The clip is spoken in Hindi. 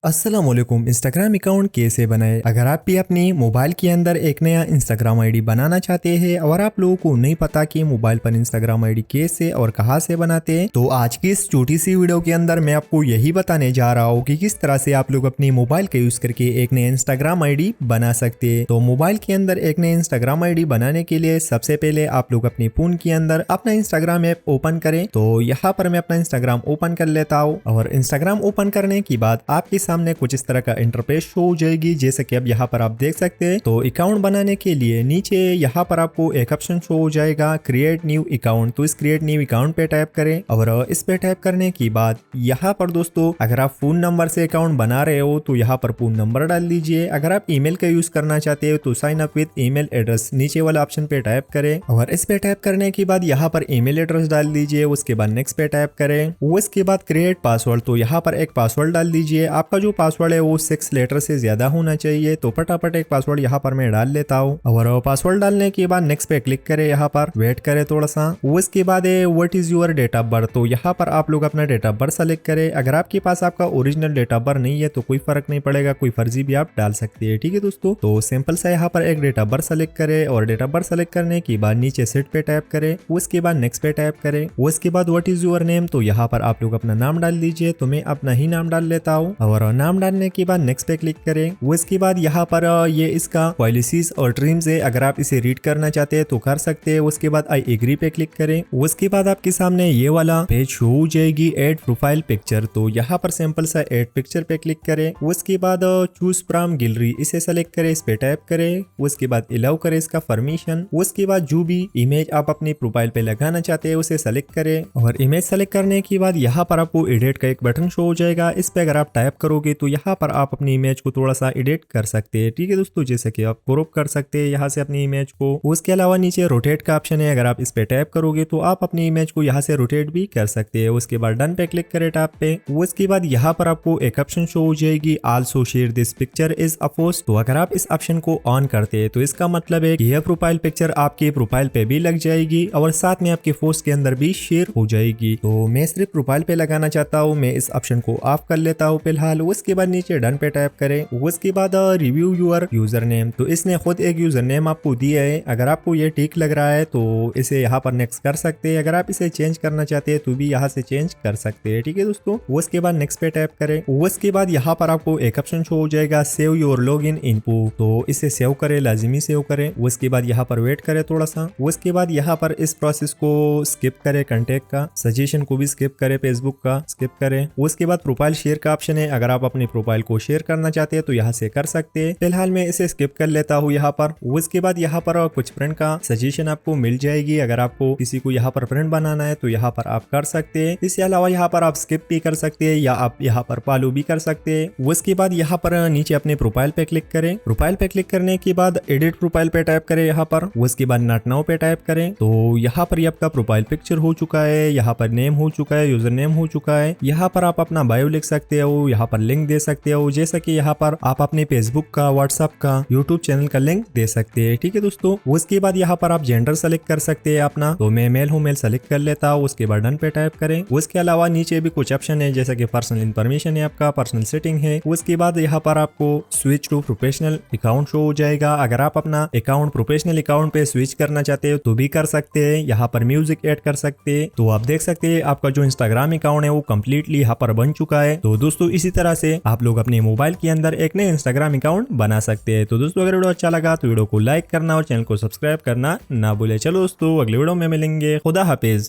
अस्सलामुअलैकुम। इंस्टाग्राम अकाउंट कैसे बनाए? अगर आप भी अपनी मोबाइल के अंदर एक नया इंस्टाग्राम आईडी बनाना चाहते हैं और आप लोगों को नहीं पता कि मोबाइल पर इंस्टाग्राम आईडी कैसे और कहां से बनाते हैं, तो आज की इस छोटी सी वीडियो के अंदर मैं आपको यही बताने जा रहा हूँ कि किस तरह से आप लोग अपनी मोबाइल का यूज करके एक नया इंस्टाग्राम आईडी बना सकते हैं। तो मोबाइल के अंदर एक नया इंस्टाग्राम आईडी बनाने के लिए सबसे पहले आप लोग अपने फोन के अंदर अपना इंस्टाग्राम ऐप ओपन करें। तो यहाँ पर मैं अपना इंस्टाग्राम ओपन कर लेता हूँ और इंस्टाग्राम ओपन करने के बाद आपके सामने कुछ इस तरह का इंटरफेस शो हो जाएगी, जैसे कि अब यहाँ पर आप देख सकते हैं। तो अकाउंट बनाने के लिए नीचे यहाँ पर आपको एक ऑप्शन शो हो जाएगा, क्रिएट न्यू अकाउंट। तो इस क्रिएट न्यू अकाउंट पे टाइप करें और इस पे टाइप करने के बाद यहाँ पर दोस्तों अगर आप फोन नंबर से अकाउंट बना रहे हो तो यहाँ पर फोन नंबर डाल दीजिए। अगर आप ईमेल का यूज करना चाहते हो तो sign up with email address नीचे वाला ऑप्शन पे टाइप करें और इस पे टाइप करने के बाद यहाँ पर ईमेल एड्रेस डाल दीजिए। उसके बाद नेक्स्ट पे टाइप करें, उसके बाद क्रिएट पासवर्ड। तो यहाँ पर एक पासवर्ड डाल दीजिए। आपका जो पासवर्ड है वो 6 लेटर से ज्यादा होना चाहिए। तो फटाफट एक पासवर्ड यहाँ पर मैं डाल लेता हूँ और पासवर्ड डालने के बाद नेक्स्ट पे क्लिक करें, यहाँ पर वेट करें थोड़ा सा। उसके बाद what is your date of birth. तो यहाँ पर आप लोग अपना डेट ऑफ बर्थ सेलेक्ट करें। अगर आपके पास आपका ओरिजिनल डेट ऑफ बर्थ नहीं है तो कोई फर्क नहीं पड़ेगा, कोई फर्जी भी आप डाल सकते हैं। ठीक है दोस्तों, तो सिंपल सा यहाँ पर एक डेट ऑफ बर्थ सेलेक्ट करें और डेट ऑफ बर्थ सेलेक्ट करने के बाद नीचे सेट पे टाइप करें। उसके बाद नेक्स्ट पे टाइप करें। उसके बाद व्हाट इज योर नेम। तो यहाँ पर आप लोग अपना नाम डाल दीजिए। तो मैं अपना ही नाम डाल लेता हूँ और नाम डालने के बाद नेक्स्ट पे क्लिक करें। उसके बाद यहाँ पर ये इसका पॉलिसीज और ड्रीम्स है, अगर आप इसे रीड करना चाहते हैं तो कर सकते हैं। उसके बाद आई एग्री पे क्लिक करें। उसके बाद आपके सामने ये वाला पेज शो हो जाएगी, ऐड प्रोफाइल पिक्चर। तो यहाँ पर सिंपल सा ऐड पिक्चर पे क्लिक करें। उसके बाद चूज फ्रॉम गैलरी इसे सेलेक्ट करें, इस पे टाइप करें। उसके बाद अलाउ करें इसका परमिशन। उसके बाद जो भी इमेज आप अपनी प्रोफाइल पे लगाना चाहते हैं उसे सेलेक्ट करें और इमेज सेलेक्ट करने के बाद यहाँ पर आपको एडिट का एक बटन शो हो जाएगा। इस पे अगर आप टाइप करोगे तो यहाँ पर आप अपनी इमेज को थोड़ा सा एडिट कर सकते हैं। ठीक है दोस्तों, जैसे कि आप क्रॉप कर सकते हैं यहाँ से अपनी इमेज को। उसके अलावा नीचे रोटेट का ऑप्शन है, अगर आप इस पे टैप करोगे तो आप अपनी इमेज को यहाँ से रोटेट भी कर सकते हैं। उसके बाद डन पे क्लिक करें टैप पे। उसके बाद यहाँ पर आपको एक ऑप्शन शो हो जाएगी, also share this picture is a post. तो अगर आप इस ऑप्शन को ऑन करते हैं तो इसका मतलब है कि यह प्रोफाइल पिक्चर आपके प्रोफाइल पे भी लग जाएगी और साथ में आपके पोस्ट के अंदर भी शेयर हो जाएगी। तो मैं सिर्फ प्रोफाइल पे लगाना चाहता हूँ, मैं इस ऑप्शन को ऑफ कर लेता हूँ फिलहाल। उसके बाद नीचे डन पे टाइप करें। उसके बाद रिव्यू योर यूजर नेम। तो इसने खुद एक यूजर नेम आपको दिया है, अगर आपको ये ठीक लग रहा है तो इसे यहाँ पर नेक्स्ट कर सकते हैं। अगर आप इसे चेंज करना चाहते हैं तो भी यहाँ से चेंज कर सकते हैं। ठीक है दोस्तों, उसके बाद नेक्स्ट पे टाइप करें। उसके बाद यहाँ पर आपको एक ऑप्शन शो हो जाएगा, save your log in info. तो इसे सेव करें, लाजिमी सेव करें। उसके बाद यहाँ पर वेट करें थोड़ा सा। उसके बाद यहाँ पर इस प्रोसेस को स्किप करें, कंटेक्ट का सजेशन को भी स्किप करें, फेसबुक का स्किप करें। उसके बाद प्रोफाइल शेयर का ऑप्शन है, अगर आप अपनी प्रोफाइल को शेयर करना चाहते हैं तो यहाँ से कर सकते हैं। फिलहाल मैं इसे स्किप कर लेता हूँ यहाँ पर। उसके बाद यहाँ पर कुछ फ्रेंड का सजेशन आपको मिल जाएगी, अगर आपको किसी को यहाँ पर फ्रेंड बनाना है तो यहाँ पर आप कर सकते हैं। इसके अलावा यहाँ पर आप स्किप भी कर सकते हैं या आप यहाँ पर फॉलो भी कर सकते हैं। उसके बाद यहाँ पर नीचे अपने प्रोफाइल पे क्लिक करें। प्रोफाइल पे क्लिक करने के बाद एडिट प्रोफाइल पे टाइप करें यहाँ पर। उसके बाद नॉट नाउ पे टाइप करें। तो यहाँ पर आपका प्रोफाइल पिक्चर हो चुका है, यहाँ पर नेम हो चुका है, यूजर नेम हो चुका है। यहाँ पर आप अपना बायो लिख सकते हो, यहाँ पर लिंक दे सकते हो, जैसा कि यहाँ पर आप अपने फेसबुक का, व्हाट्सएप का, यूट्यूब चैनल का लिंक दे सकते हैं। ठीक है दोस्तों, उसके बाद यहाँ पर आप जेंडर सेलेक्ट कर सकते हैं अपना। तो मैं मेल हूँ, मेल सेलेक्ट कर लेता हूँ। उसके बाद डन पे टाइप करें। उसके अलावा नीचे भी कुछ ऑप्शन है, जैसे कि पर्सनल इन्फॉर्मेशन है, आपका पर्सनल सेटिंग है। उसके बाद यहाँ पर आपको switch to professional account show हो जाएगा। अगर आप अपना अकाउंट प्रोफेशनल अकाउंट पे स्विच करना चाहते हो तो भी कर सकते हैं। यहाँ पर म्यूजिक ऐड कर सकते हैं। तो आप देख सकते हैं आपका जो इंस्टाग्राम अकाउंट है वो कम्प्लीटली यहाँ पर बन चुका है। तो दोस्तों इसी तरह से आप लोग अपने मोबाइल के अंदर एक नए इंस्टाग्राम अकाउंट बना सकते हैं। तो दोस्तों अगर वीडियो अच्छा लगा तो वीडियो को लाइक करना और चैनल को सब्सक्राइब करना ना भूले। चलो दोस्तों, अगले वीडियो में मिलेंगे। खुदा हाफिज।